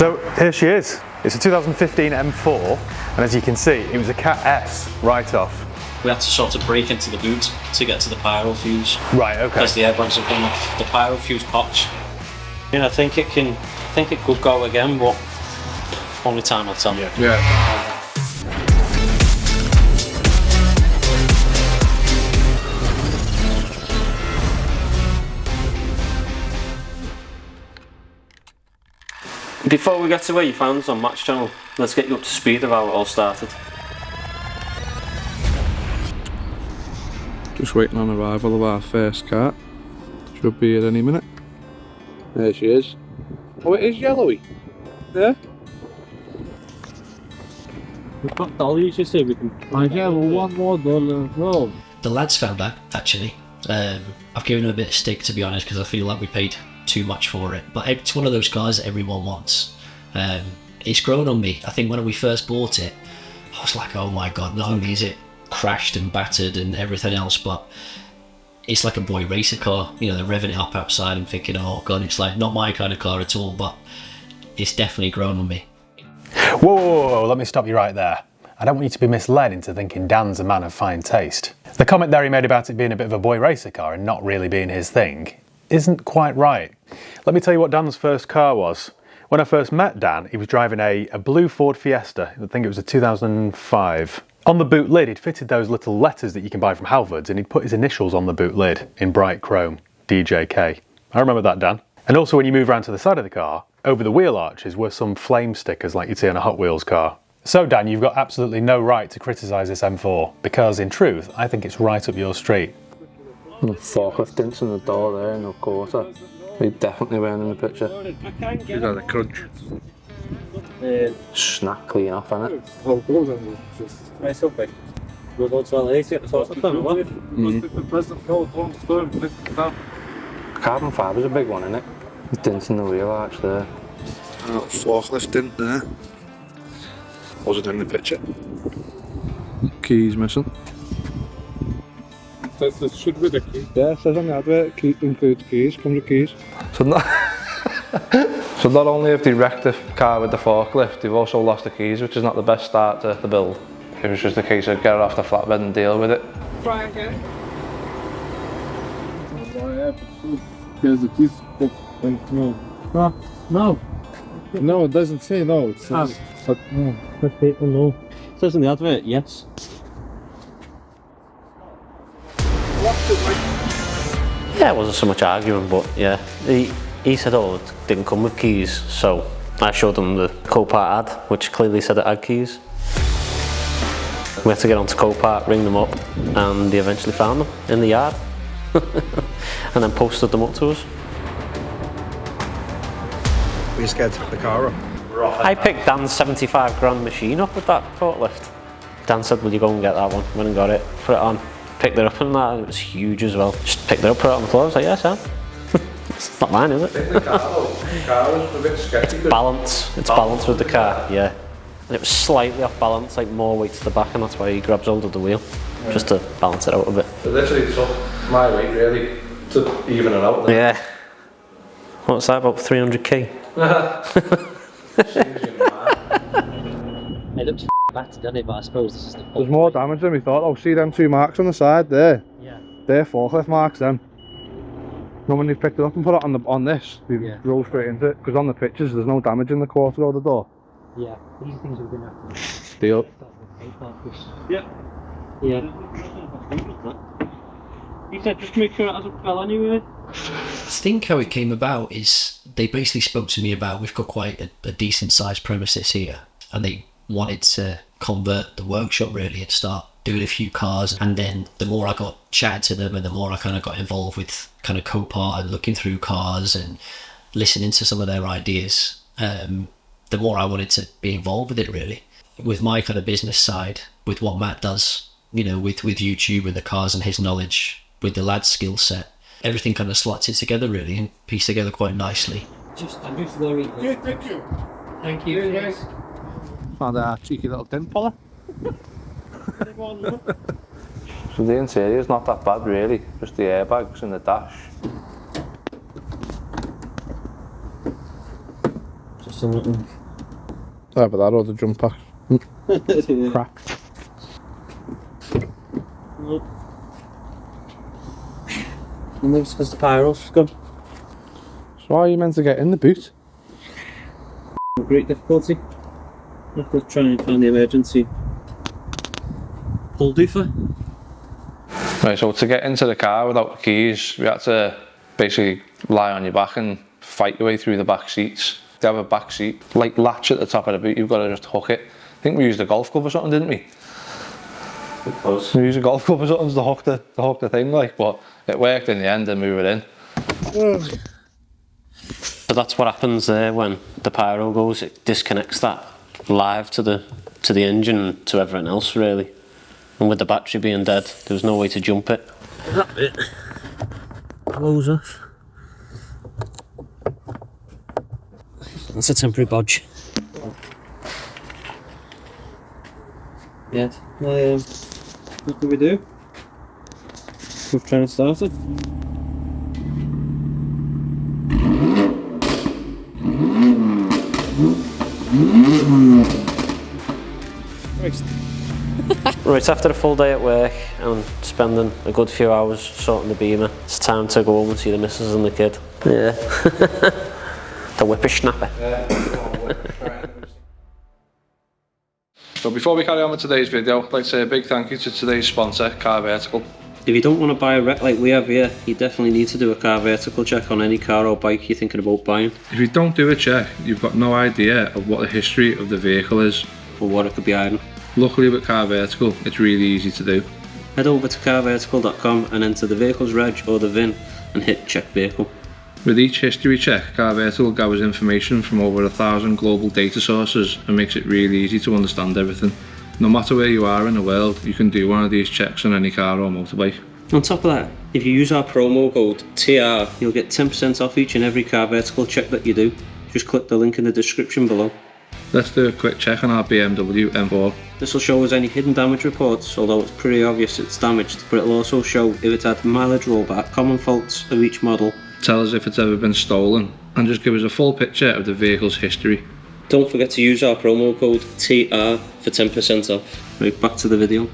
So here she is. It's a 2015 M4, and as you can see, it was a Cat S right off. We had to sort of break into the boot to get to the pyro fuse. Right, okay. Because the airbags have gone off, the pyro fuse popped. I think it could go again, but only time will tell. Yeah. Before we get to where you found us on Match Channel, let's get you up to speed of how it all started. Just waiting on arrival of our first car. Should be here any minute. There she is. Oh, it is yellowy. Yeah. We've got dollies, you see, we can... Yeah, well, one more dollar. No. The lads found out, actually. I've given them a bit of stick, to be honest, because I feel like we paid too much for it. But it's one of those cars that everyone wants. It's grown on me. I think when we first bought it, I was like, oh my god, not only is it crashed and battered and everything else, but it's like a boy racer car. You know, they're revving it up outside and thinking, oh god, it's like not my kind of car at all, but it's definitely grown on me. Whoa, whoa, whoa, let me stop you right there. I don't want you to be misled into thinking Dan's a man of fine taste. The comment there he made about it being a bit of a boy racer car and not really being his thing isn't quite right. Let me tell you what Dan's first car was. When I first met Dan, he was driving a blue Ford Fiesta. I think it was a 2005. On the boot lid, he'd fitted those little letters that you can buy from Halfords, and he'd put his initials on the boot lid in bright chrome, DJK. I remember that, Dan. And also when you move around to the side of the car, over the wheel arches were some flame stickers like you'd see on a Hot Wheels car. So Dan, you've got absolutely no right to criticise this M4, because in truth, I think it's right up your street. The forklift dents in the door there in the quarter. We definitely weren't in the picture. She's had a crunch. Snack clean off, innit? Right, okay. We'll go to LA to get the sauce of them, what? Carbon fiber's a big one, innit? The dents in the wheel arch there. Forklift dent there. Wasn't in the picture. Keys missing. It should be the key. Yeah, it says on the advert, key includes keys, comes with keys. So not only have they wrecked the car with the forklift, they've also lost the keys, which is not the best start to the build. It was just a case of get it off the flatbed and deal with it. Try again. Here's the keys. No. No. No, it doesn't say no. It says, But no. Let people know. It says in the advert, yes. Yeah, it wasn't so much arguing, but yeah. He said, oh, it didn't come with keys, so I showed him the Copart ad, which clearly said it had keys. We had to get onto Copart, ring them up, and they eventually found them in the yard. And then posted them up to us. Were you scared to pick the car up? I picked Dan's 75 grand machine up with that forklift. Dan said, will you go and get that one? Went and got it, put it on, picked it up and that, and it was huge as well. Just picked it up, put it on the floor, I was like, yeah, Sam. It's not mine, is it? The car was a bit sketchy. Balance, it's balanced with the car, yeah. And it was slightly off balance, like more weight to the back, and that's why he grabs hold of the wheel, just to balance it out a bit. It literally took my weight really to even it out there. Yeah. What's that, about 300k? It looks battered, doesn't it? But I suppose this is the... There's more damage than we thought. Oh, see them two marks on the side there? Yeah. They're forklift marks then. And when they picked it up and put it on this, we drove straight into it. Because on the pictures there's no damage in the quarter of the door. Yeah, these things we're going to have to... Deal. Yeah. Yeah. You said just make sure it hasn't fell anyway. I think how it came about is they basically spoke to me about, we've got quite a decent sized premises here, and they wanted to convert the workshop really and start doing a few cars. And then the more I got chatting to them and the more I kind of got involved with kind of Copart and looking through cars and listening to some of their ideas, the more I wanted to be involved with it really. With my kind of business side, with what Matt does, you know, with YouTube and the cars and his knowledge, with the lad's skill set, everything kind of slots it together really and pieced together quite nicely. I'm just very... yeah, thank you. Thank you. Yes. Found a cheeky little dent puller. So the interior's not that bad really, just the airbags and the dash. Just something. Yeah, but that or the jump pack. Crap. And it's because the pyro's gone. So how are you meant to get in the boot? Great difficulty. I've got to try and find the emergency pull doofer. Right, so to get into the car without the keys, we had to basically lie on your back and fight your way through the back seats. They have a back seat, like latch at the top of the boot, you've got to just hook it. I think we used a golf club or something, didn't we? We used a golf club or something to hook the thing, like, but it worked in the end and we were in. So that's what happens there when the pyro goes, it disconnects that live to the engine and to everything else really. And with the battery being dead, there was no way to jump it. That bit blows off. That's a temporary bodge. Yeah, what do we do? We're trying to start it. Right, after a full day at work and spending a good few hours sorting the Beamer, it's time to go home and see the missus and the kid. Yeah. The whippersnapper. So before we carry on with today's video, I'd like to say a big thank you to today's sponsor, Car Vertical. If you don't want to buy a wreck like we have here, you definitely need to do a car vertical check on any car or bike you're thinking about buying. If you don't do a check, you've got no idea of what the history of the vehicle is. Or what it could be hiding. Luckily with Car Vertical, it's really easy to do. Head over to carvertical.com and enter the vehicle's reg or the VIN and hit check vehicle. With each history check, Car Vertical gathers information from over 1,000 global data sources and makes it really easy to understand everything. No matter where you are in the world, you can do one of these checks on any car or motorbike. On top of that, if you use our promo code TR, you'll get 10% off each and every Car Vertical check that you do. Just click the link in the description below. Let's do a quick check on our BMW M4. This will show us any hidden damage reports, although it's pretty obvious it's damaged, but it'll also show if it's had mileage rollback, common faults of each model. Tell us if it's ever been stolen, and just give us a full picture of the vehicle's history. Don't forget to use our promo code TR for 10% off. Right, back to the video.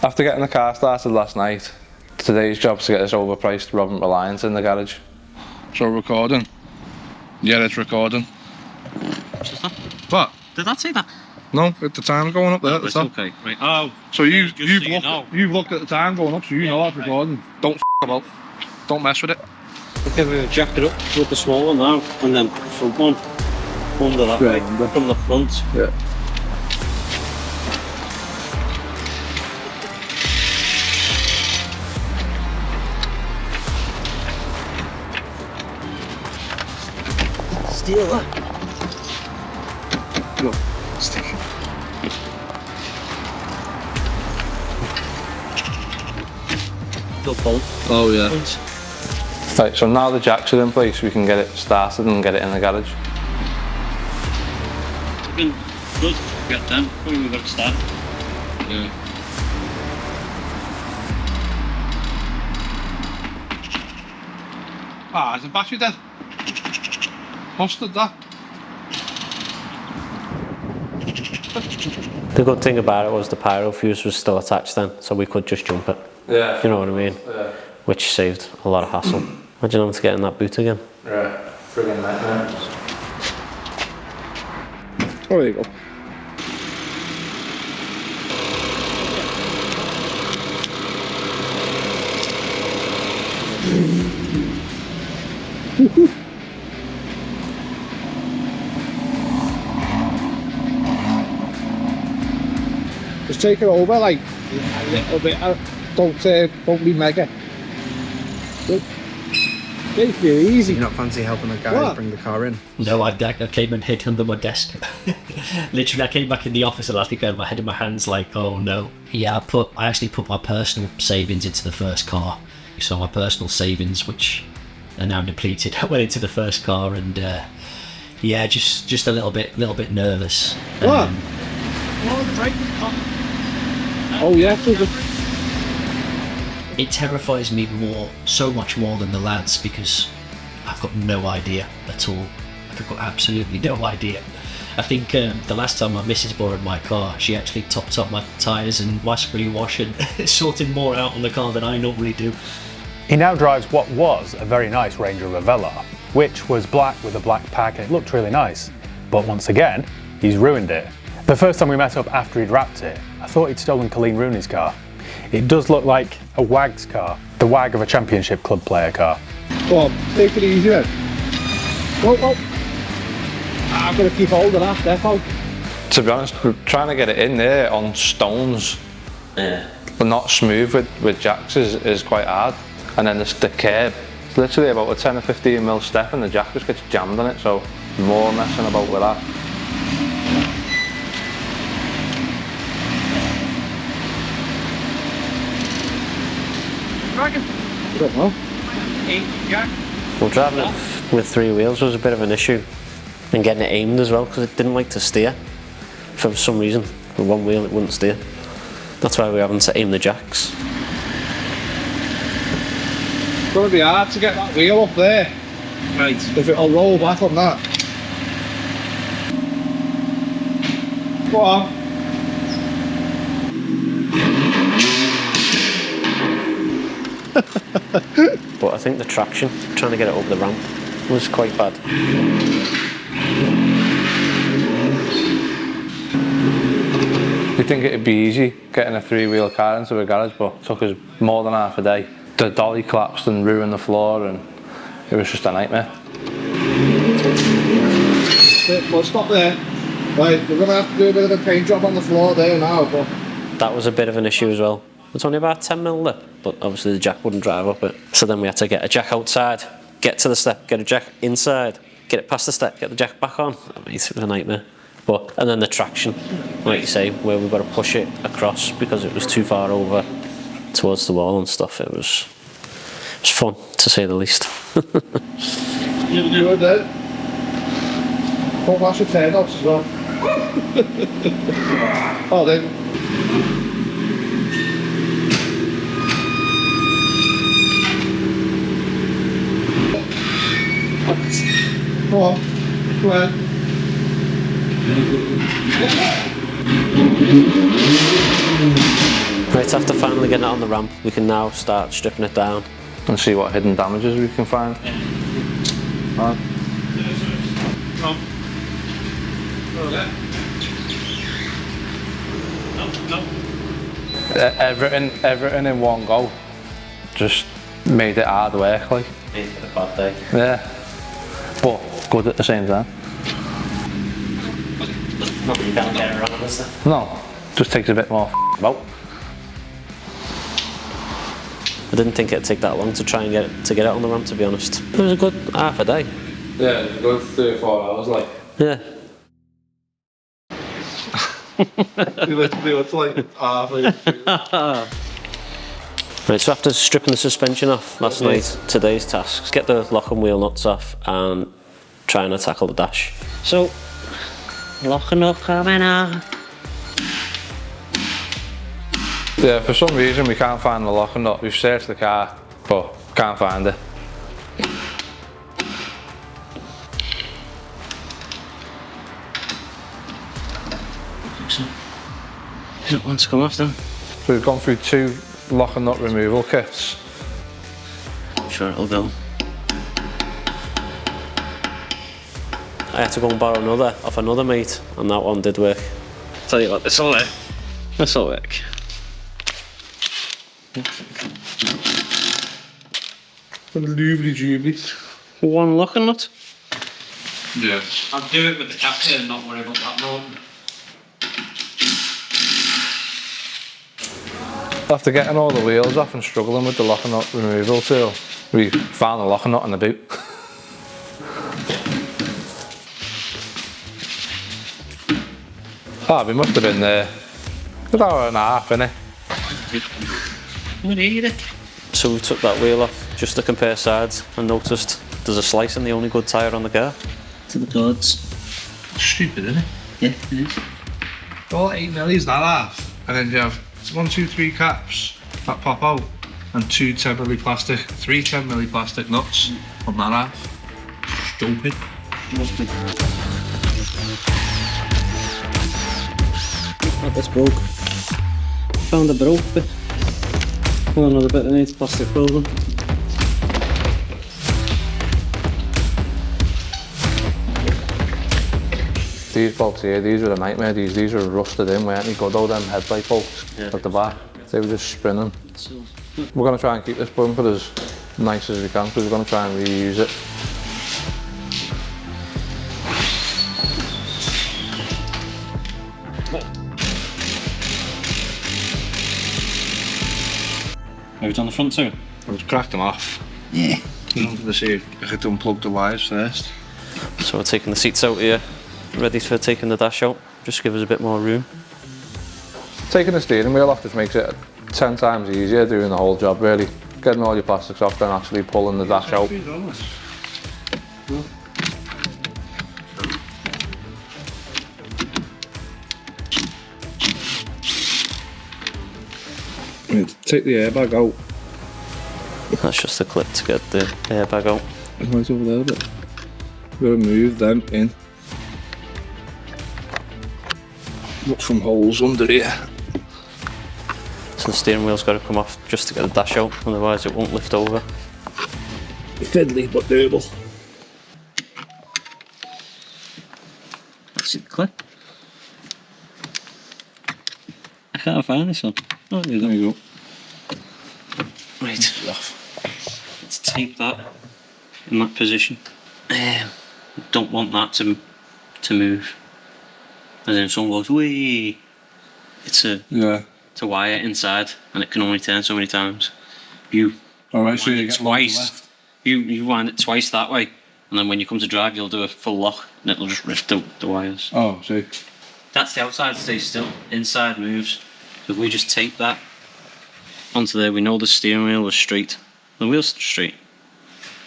After getting the car started last night, today's job is to get this overpriced Robin Reliance in the garage. So recording? Yeah, it's recording. What's that? What? Did that say that? No, the time's going up there at the It's top. okay. Right. Oh. So you've so looked at the time going up, so you know that's recording. Don't f about. Don't mess with it. Okay, we're gonna jack it up with the small one now, and then put the front one under that way, from the front. Yeah. Steal that. Go. Stick it. Good bolt. Oh yeah. Right, so now the jacks are in place, we can get it started and get it in the garage. It's been good to get them before we got to start. Yeah. Ah, is the battery dead? Busted that. The good thing about it was the pyro fuse was still attached then, so we could just jump it. Yeah. You know what I mean? Yeah. Which saved a lot of hassle. Imagine having to get in that boot again. Right. Friggin' nightmare. Oh, there you go. Just take it over like a little bit. Don't be mega. Good. Take it easy. You're not fancy helping the guys bring the car in? No, I came and hid under my desk. Literally, I came back in the office and I think I had my head in my hands like, oh no. Yeah, I actually put my personal savings into the first car. So my personal savings, which are now depleted, went into the first car, and yeah, just a little bit nervous. What? Oh yeah, it terrifies me so much more than the lads, because I've got no idea at all. I've got absolutely no idea. I think the last time my missus borrowed my car, she actually topped up my tyres and washed and sorted more out on the car than I normally do. He now drives what was a very nice Range Rover Velar, which was black with a black pack and it looked really nice. But once again, he's ruined it. The first time we met up after he'd wrapped it, I thought he'd stolen Colleen Rooney's car. It does look like a WAG's car, the WAG of a championship club player car. Go on, take it easy then. Whoa. I'm going to keep hold of that, defo. To be honest, we're trying to get it in there on stones, but not smooth with jacks is quite hard. And then the curb, it's literally about a 10 or 15 mil step and the jack just gets jammed on it, so more messing about with that. I don't know. Well, driving it with 3 wheels was a bit of an issue, and getting it aimed as well, because it didn't like to steer. For some reason, with 1 wheel it wouldn't steer. That's why we're having to aim the jacks. It's going to be hard to get that wheel up there. Right. If it'll roll back on that. Go on. But I think the traction, trying to get it up the ramp, was quite bad. You'd think it'd be easy getting a 3-wheel car into a garage, but it took us more than half a day. The dolly collapsed and ruined the floor, and it was just a nightmare. Well, stop there. Right, we're going to have to do a bit of a paint job on the floor there now, but... That was a bit of an issue as well. It's only about 10 mil lip, but obviously the jack wouldn't drive up it. So then we had to get a jack outside, get to the step, get a jack inside, get it past the step, get the jack back on. I mean, it was a nightmare. And then the traction, like you say, where we've got to push it across because it was too far over towards the wall and stuff. It was fun, to say the least. You do it then. Don't wash your tail off as well. Oh, then. Go on. Go ahead. Right, after finally getting it on the ramp, we can now start stripping it down. And see what hidden damages we can find. Everything in one go just made it hard work, like. Made it a bad day. Yeah, but good at the same time. Nothing you can't get around, is there? No, just takes a bit more about. I didn't think it'd take that long to try and get it on the ramp, to be honest. It was a good half a day. Yeah, it was a good 3 or 4 hours, like. Yeah. Literally, it's like half. Right, so after stripping the suspension off last night, today's task is get the lock and wheel nuts off and trying to tackle the dash. So, lock and nut coming out. Yeah, for some reason we can't find the lock and nut. We've searched the car, but can't find it. Doesn't want to come off then. So we've gone through 2 lock and nut removal kits. I'm sure it'll go. I had to go and borrow another off another mate, and that one did work. Tell you what, this'll work. This'll work. Doobly-doobly. One lock and nut. Yeah. I'll do it with the cap here and not worry about that mountain. After getting all the wheels off and struggling with the lock and nut removal tool, we found the lock and nut in the boot. We must have been there an hour and a half, innit? We need it. So we took that wheel off just to compare sides and noticed there's a slice in the only good tyre on the car. To the gods. Stupid, isn't it? Yeah, it is. All 8 millies that half, and then you have 1, 2, 3 caps that pop out, and 2 10mm plastic, 3 10mm plastic nuts on that half. jumping. Must be. Oh, that's broke. Found a broke bit. Well, another bit that needs plastic welding. These bolts here, these were a nightmare. These were rusted in, weren't they? Good old them headlight bolts at the back. They were just spinning. We're going to try and keep this bumper as nice as we can because we're going to try and reuse it. Have you done the front too? I've cracked them off. Yeah. I wanted to see if I could unplug the wires first. So we're taking the seats out here, ready for taking the dash out. Just give us a bit more room. Taking the steering wheel off just makes it 10 times easier doing the whole job really. Getting all your plastics off, then actually pulling the dash out. Take the airbag out. That's just a clip to get the airbag out. Right over there a bit. We've got to move them in. Look from holes under here. So the steering wheel's got to come off just to get the dash out, otherwise it won't lift over. Fiddly but doable. See the clip? I can't find this one. Oh, there you go. Right, let's tape that in that position. Don't want that to move. And then someone goes, wee! It's a wire inside and it can only turn so many times. You Alright, so wind you it get twice. You wind it twice that way, and then when you come to drive you'll do a full lock and it'll just rip the wires. Oh, see. That's the outside stays still, inside moves. So if we just tape that onto there, we know the steering wheel is straight. The wheel's straight.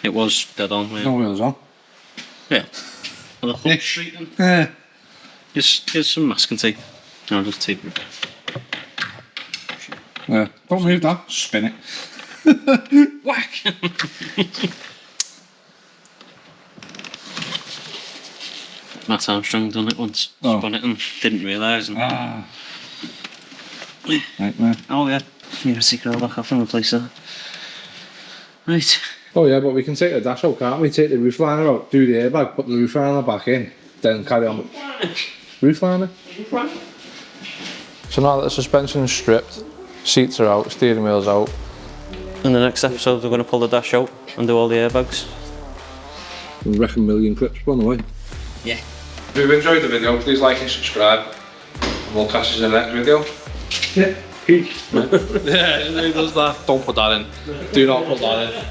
It was dead on. No wheels on. Yeah. Well, the hook's straight then. Yeah. Here's some masking tape. I'll just tape it. Yeah. Don't move that. Spin it. Whack! Matt Armstrong done it once. Oh. Spun it and didn't realise. And Ah. Nightmare. oh yeah. Need a secret lock off and replace that. Right. Oh yeah, but we can take the dash out, can't we? Take the roof liner out, do the airbag, put the roof liner back in, then carry on with roof liner. So now that the suspension's stripped, seats are out, steering wheel's out. In the next episode we're going to pull the dash out and do all the airbags. I reckon 1,000,000 clips on the way. Yeah. If you've enjoyed the video, please like and subscribe. And we'll catch you in the next video. Yeah. Peak. Yeah, who does that? Don't put that in. Do not put that in.